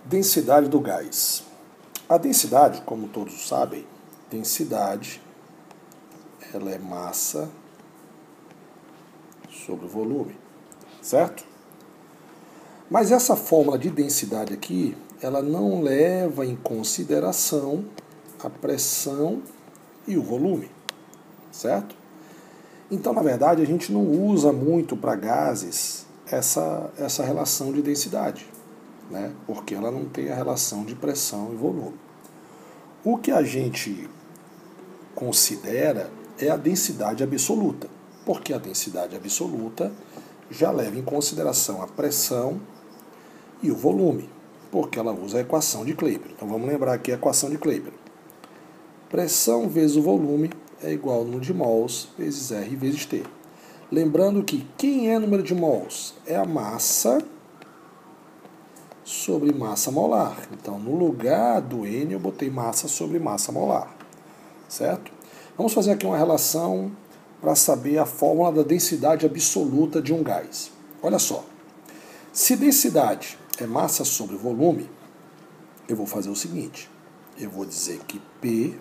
Densidade do gás. A densidade, como todos sabem, densidade ela é massa sobre volume, certo? Mas essa fórmula de densidade aqui, ela não leva em consideração a pressão e o volume, certo? Então, na verdade, a gente não usa muito para gases essa relação de densidade, né? Porque ela não tem a relação de pressão e volume. O que a gente considera é a densidade absoluta, porque a densidade absoluta já leva em consideração a pressão e o volume, porque ela usa a equação de Kleiber. Então vamos lembrar aqui a equação de Kleiber. Pressão vezes o volume é igual ao número de mols vezes R vezes T. Lembrando que quem é o número de mols? É a massa sobre massa molar. Então, no lugar do N, eu botei massa sobre massa molar. Certo? Vamos fazer aqui uma relação para saber a fórmula da densidade absoluta de um gás. Olha só. Se densidade é massa sobre volume, eu vou fazer o seguinte. Eu vou dizer que P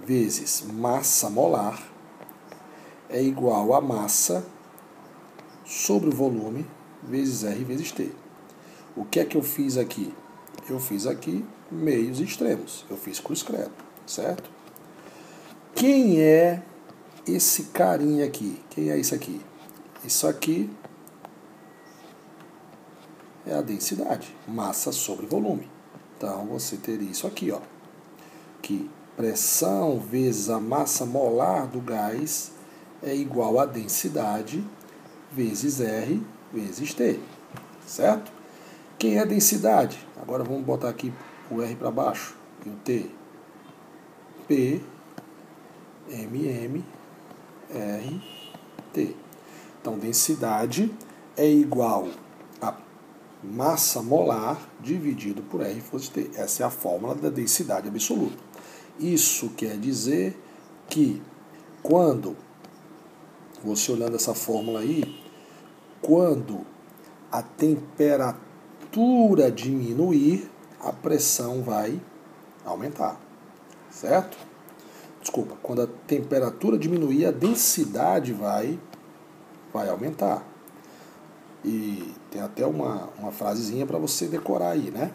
vezes massa molar é igual a massa sobre o volume vezes R vezes T. O que é que eu fiz aqui? Eu fiz aqui meios extremos. Eu fiz cruz credo, certo? Quem é esse carinha aqui? Quem é isso aqui? Isso aqui é a densidade, massa sobre volume. Então, você teria isso aqui, ó, que pressão vezes a massa molar do gás é igual a densidade vezes R vezes T, certo? Quem é a densidade? Agora vamos botar aqui o R para baixo e o T. P, R, T. Então, densidade é igual a massa molar dividido por R vezes T. Essa é a fórmula da densidade absoluta. Isso quer dizer que quando, você olhando essa fórmula aí, quando a temperatura diminuir, a pressão vai aumentar, certo? Desculpa, quando a temperatura diminuir, a densidade vai aumentar. E tem até uma frasezinha para você decorar aí, né?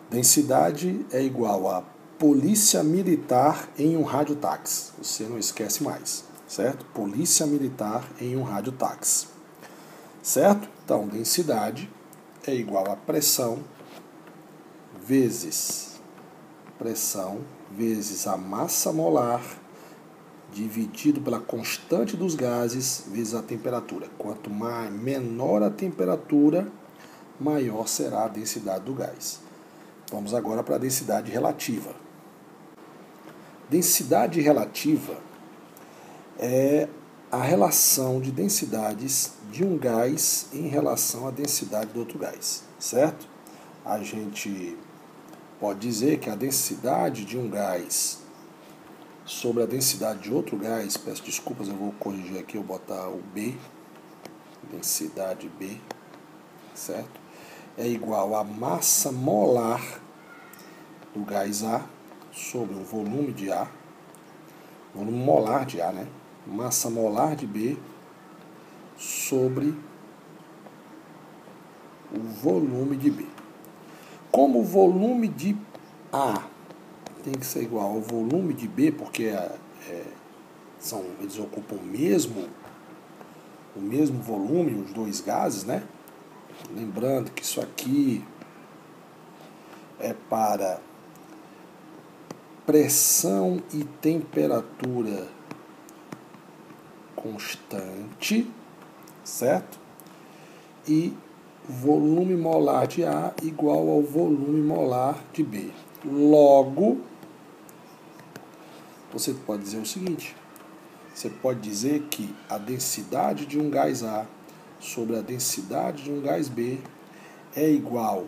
Densidade é igual a polícia militar em um radiotáxi. Você não esquece mais, certo? Polícia militar em um radiotáxi. Certo? Então, densidade é igual a pressão vezes a massa molar dividido pela constante dos gases vezes a temperatura. Quanto menor a temperatura, maior será a densidade do gás. Vamos agora para a densidade relativa. Densidade relativa é a relação de densidades de um gás em relação à densidade do outro gás, certo? A gente pode dizer que a densidade de um gás sobre a densidade de outro gás, peço desculpas, eu vou corrigir aqui, eu vou botar o B, densidade B, certo? É igual a massa molar do gás A sobre o volume de A, volume molar de A, né? Massa molar de B sobre o volume de B. Como o volume de A tem que ser igual ao volume de B, porque eles ocupam o mesmo volume, os dois gases, né? Lembrando que isso aqui é para pressão e temperatura constante, certo? E volume molar de A igual ao volume molar de B. Logo, você pode dizer o seguinte, você pode dizer que a densidade de um gás A sobre a densidade de um gás B é igual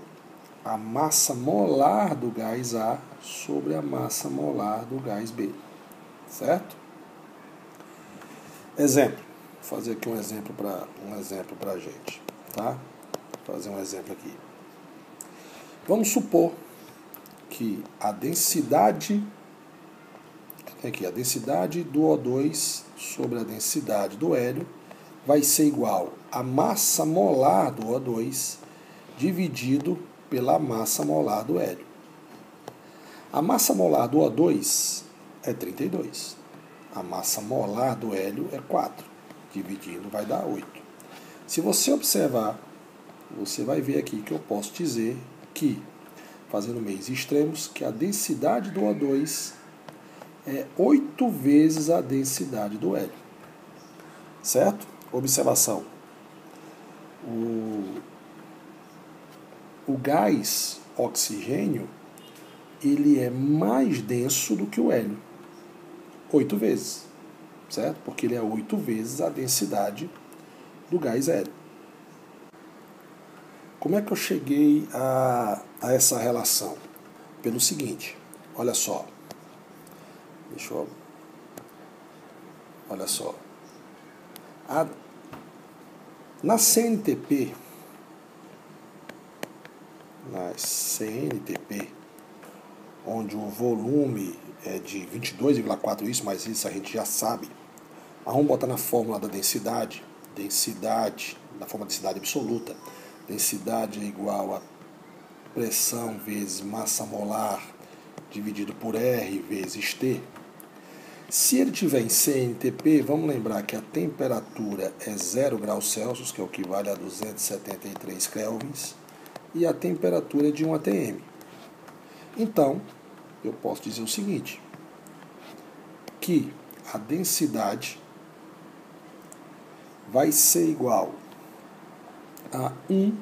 a massa molar do gás A sobre a massa molar do gás B, certo? Exemplo, vou fazer aqui um exemplo para a gente, tá? Vou fazer um exemplo aqui. Vamos supor que a densidade do O2 sobre a densidade do hélio vai ser igual a massa molar do O2 dividido pela massa molar do hélio. A massa molar do O2 é 32. A massa molar do hélio é 4. Dividindo vai dar 8. Se você observar, você vai ver aqui que eu posso dizer que, fazendo meios extremos, que a densidade do O2 é 8 vezes a densidade do hélio. Certo? Observação. O gás oxigênio, ele é mais denso do que o hélio. 8 vezes. Certo? Porque ele é 8 vezes a densidade do gás hélio. Como é que eu cheguei a essa relação? Pelo seguinte, olha só. Olha só. Na CNTP, onde o volume é de 22,4 isso, mas isso a gente já sabe. Mas vamos botar na fórmula da densidade, na forma de densidade absoluta. Densidade é igual a pressão vezes massa molar dividido por R vezes T. Se ele tiver em CNTP, vamos lembrar que a temperatura é 0 graus Celsius, que é o que vale a 273 kelvins, e a temperatura é de 1 atm. Então, eu posso dizer o seguinte, que a densidade vai ser igual a 1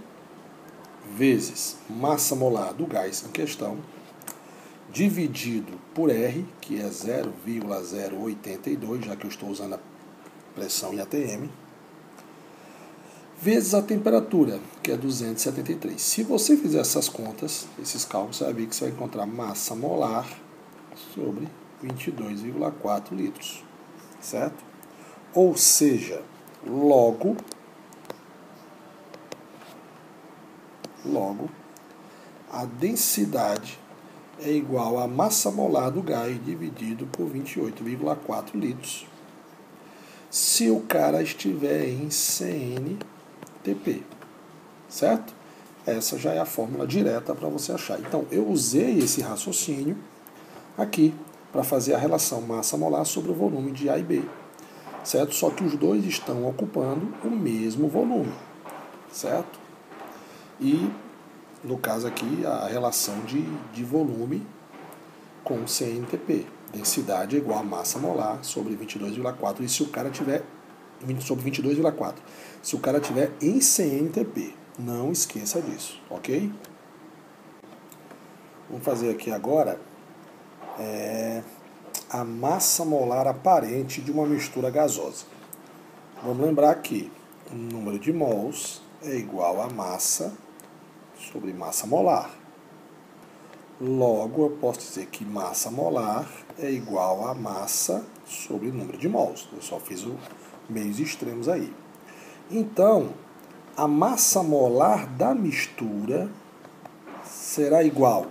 vezes massa molar do gás em questão, dividido por R, que é 0,082, já que eu estou usando a pressão em atm, vezes a temperatura, que é 273. Se você fizer essas contas, esses cálculos, você vai ver que você vai encontrar massa molar sobre 22,4 litros, certo? Ou seja, logo, a densidade é igual à massa molar do gás dividido por 28,4 litros, se o cara estiver em CNTP, certo? Essa já é a fórmula direta para você achar. Então, eu usei esse raciocínio aqui para fazer a relação massa molar sobre o volume de A e B, certo? Só que os dois estão ocupando o mesmo volume, certo? E, no caso aqui, a relação de volume com CNTP. Densidade é igual a massa molar sobre 22,4. E se o cara tiver sobre 22,4. Se o cara tiver em CNTP. Não esqueça disso, ok? Vamos fazer aqui agora a massa molar aparente de uma mistura gasosa. Vamos lembrar que o número de mols é igual a massa sobre massa molar. Logo, eu posso dizer que massa molar é igual a massa sobre número de mols. Eu só fiz os meios extremos aí. Então, a massa molar da mistura será igual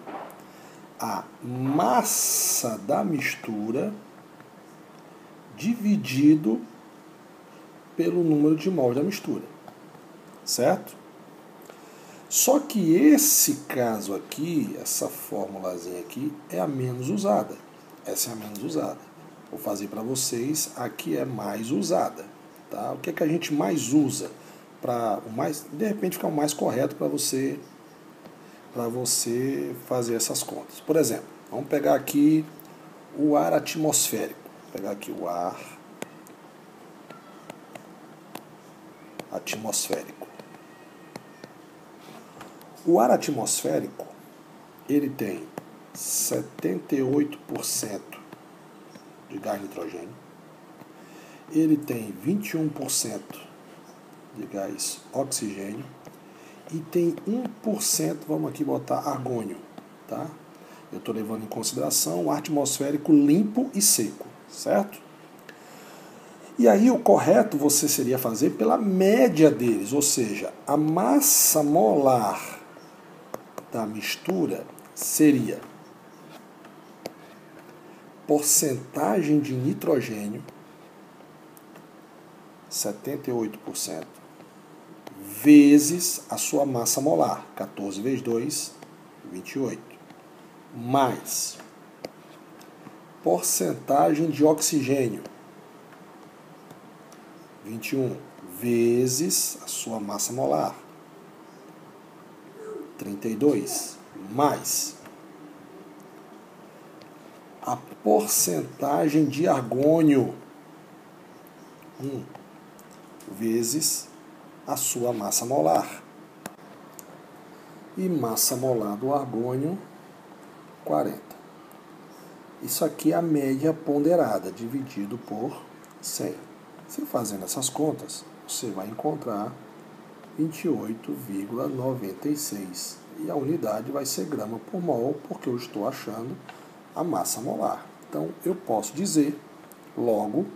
a massa da mistura dividido pelo número de mols da mistura. Certo? Só que esse caso aqui, essa formulazinha aqui, é a menos usada. Essa é a menos usada. Vou fazer para vocês, aqui é mais usada. Tá? O que é que a gente mais usa? Para de repente ficar o mais correto para você fazer essas contas. Por exemplo, vamos pegar aqui o ar atmosférico. Vou pegar aqui o ar atmosférico. O ar atmosférico, ele tem 78% de gás nitrogênio, ele tem 21% de gás oxigênio e tem 1%, vamos aqui botar argônio, tá? Eu estou levando em consideração o ar atmosférico limpo e seco, certo? E aí o correto você seria fazer pela média deles, ou seja, a massa molar da mistura seria porcentagem de nitrogênio, 78%, vezes a sua massa molar, 14 vezes 2, 28, mais porcentagem de oxigênio, 21, vezes a sua massa molar, 32, mais a porcentagem de argônio, 1, vezes a sua massa molar. E massa molar do argônio, 40. Isso aqui é a média ponderada, dividido por 100. Você fazendo essas contas, você vai encontrar 28,96. E a unidade vai ser grama por mol, porque eu estou achando a massa molar. Então, eu posso dizer, logo,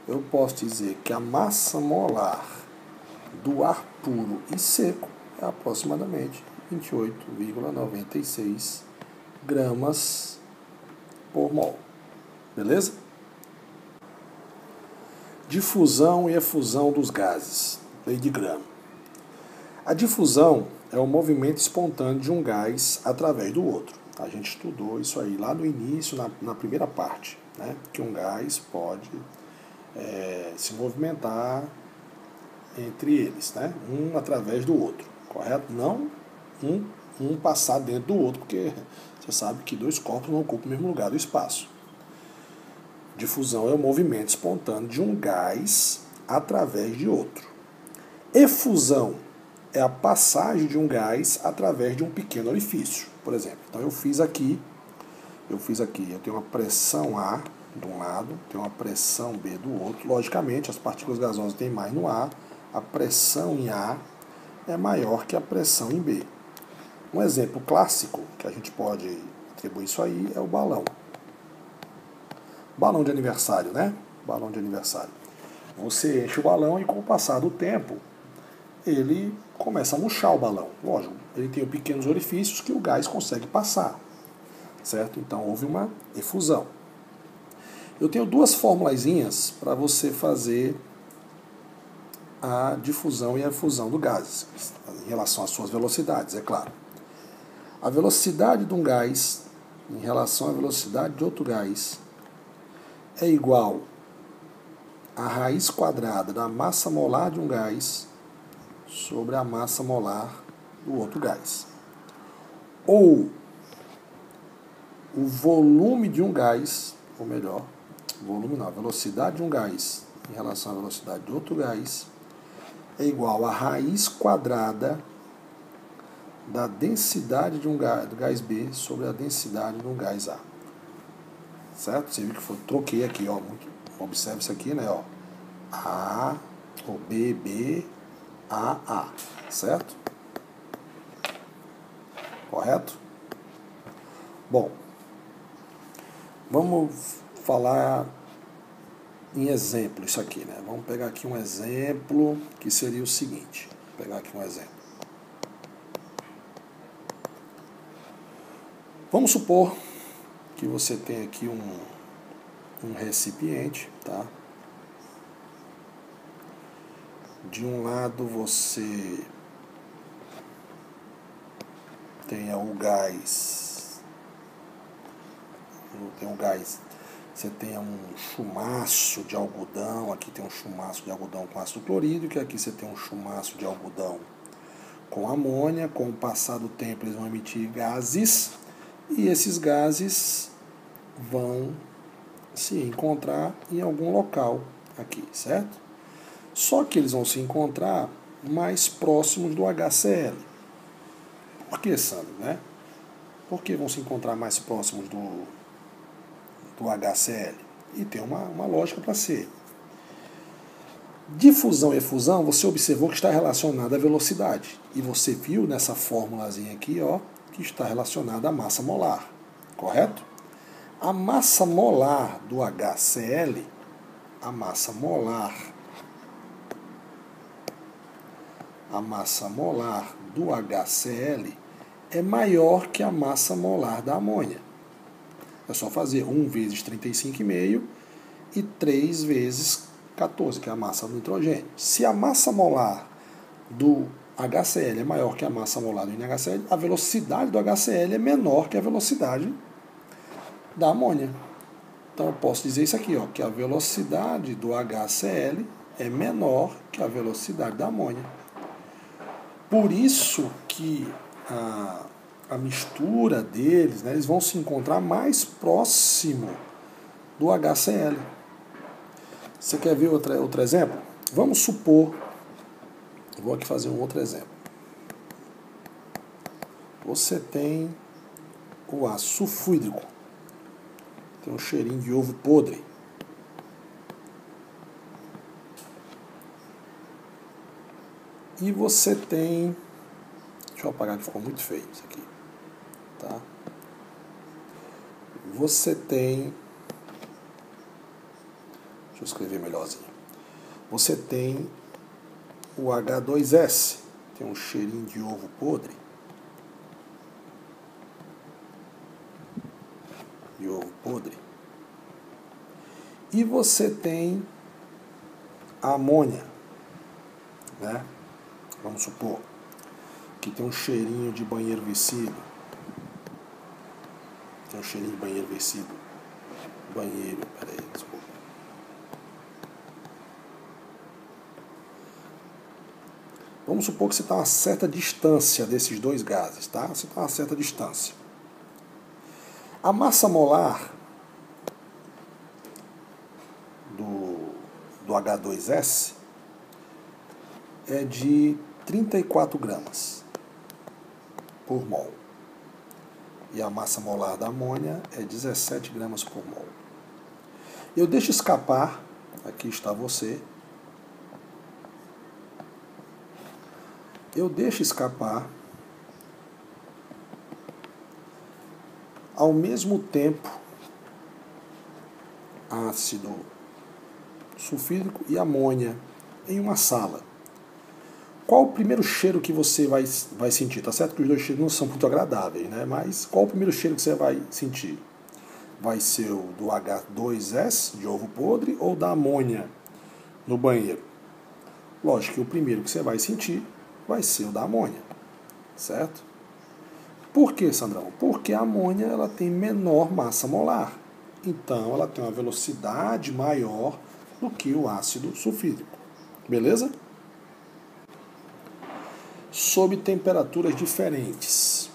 eu posso dizer que a massa molar do ar puro e seco é aproximadamente 28,96 gramas por mol. Beleza? Difusão e efusão dos gases. Lei de Gram. A difusão é o movimento espontâneo de um gás através do outro. A gente estudou isso aí lá no início, na primeira parte, né? Que um gás pode se movimentar entre eles, né? Um através do outro, correto? Não um passar dentro do outro, porque você sabe que dois corpos não ocupam o mesmo lugar do espaço. Difusão é o movimento espontâneo de um gás através de outro. Efusão é a passagem de um gás através de um pequeno orifício, por exemplo. Então eu fiz aqui, eu tenho uma pressão A de um lado, tenho uma pressão B do outro. Logicamente, as partículas gasosas têm mais no A, a pressão em A é maior que a pressão em B. Um exemplo clássico que a gente pode atribuir isso aí é o balão. Balão de aniversário, né? Balão de aniversário. Você enche o balão e com o passar do tempo, ele começa a murchar o balão. Lógico, ele tem pequenos orifícios que o gás consegue passar, certo? Então houve uma efusão. Eu tenho duas formulazinhas para você fazer a difusão e a efusão do gás, em relação às suas velocidades, é claro. A velocidade de um gás em relação à velocidade de outro gás é igual à raiz quadrada da massa molar de um gás sobre a massa molar do outro gás. Ou o volume de um gás, ou melhor, volume não, a velocidade de um gás em relação à velocidade de outro gás é igual à raiz quadrada da densidade de do gás B sobre a densidade de um gás A. Certo? Você viu que troquei aqui, ó. Observe isso aqui, né? Ó. A, ou B, B, A. Certo? Correto? Bom, vamos falar em exemplo isso aqui, né? Vamos pegar aqui um exemplo que seria o seguinte. Vou pegar aqui um exemplo. Vamos supor que você tem aqui um recipiente, tá? De um lado você tem o gás, você tem um chumaço de algodão, aqui tem um chumaço de algodão com ácido clorídrico, e aqui você tem um chumaço de algodão com amônia. Com o passar do tempo eles vão emitir gases, e esses gases vão se encontrar em algum local aqui, certo? Só que eles vão se encontrar mais próximos do HCl. Por que, Sandro, né? Por que vão se encontrar mais próximos do HCl? E tem uma lógica para ser. Difusão e efusão, você observou que está relacionada à velocidade. E você viu nessa formulazinha aqui, ó, que está relacionada à massa molar. Correto? A massa molar do HCl, a massa molar a massa molar do HCl é maior que a massa molar da amônia. É só fazer 1 vezes 35,5 e 3 vezes 14, que é a massa do nitrogênio. Se a massa molar do HCl é maior que a massa molar do NaHCl, a velocidade do HCl é menor que a velocidade da amônia. Então eu posso dizer isso aqui, ó, que a velocidade do HCl é menor que a velocidade da amônia. Por isso que a mistura deles, né, eles vão se encontrar mais próximo do HCl. Você quer ver outro exemplo? Vamos supor, vou aqui fazer um outro exemplo. Você tem o ácido sulfúrico, tem um cheirinho de ovo podre. E você tem, deixa eu apagar que ficou muito feio isso aqui, tá? Você tem, deixa eu escrever melhorzinho. Você tem o H2S, tem um cheirinho de ovo podre. De ovo podre. E você tem a amônia, né? Vamos supor que tem um cheirinho de banheiro vencido. Tem um cheirinho de banheiro vencido. Banheiro, peraí, desculpa. Vamos supor que você está a uma certa distância desses dois gases, tá? Você está a uma certa distância. A massa molar do H2S é de 34 gramas por mol. E a massa molar da amônia é 17 gramas por mol. Eu deixo escapar, aqui está você, eu deixo escapar ao mesmo tempo ácido sulfídrico e amônia em uma sala. Qual o primeiro cheiro que você vai sentir? Tá certo que os dois cheiros não são muito agradáveis, né? Mas qual o primeiro cheiro que você vai sentir? Vai ser o do H2S, de ovo podre, ou da amônia no banheiro? Lógico que o primeiro que você vai sentir vai ser o da amônia, certo? Por que, Sandrão? Porque a amônia ela tem menor massa molar. Então ela tem uma velocidade maior do que o ácido sulfídrico. Beleza? Sob temperaturas diferentes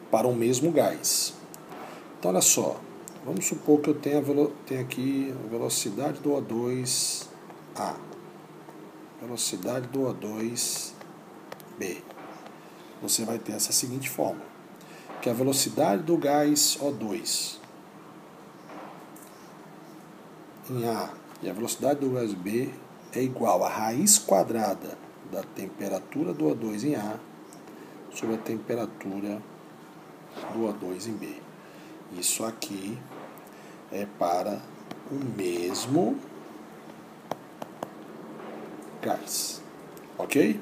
para o mesmo gás. Então, olha só. Vamos supor que eu tenha aqui a velocidade do O2A. Velocidade do O2B. Você vai ter essa seguinte fórmula. Que a velocidade do gás O2 em A e a velocidade do gás B é igual a raiz quadrada da temperatura do O2 em A sobre a temperatura do O2 em B. Isso aqui é para o mesmo gás. Ok?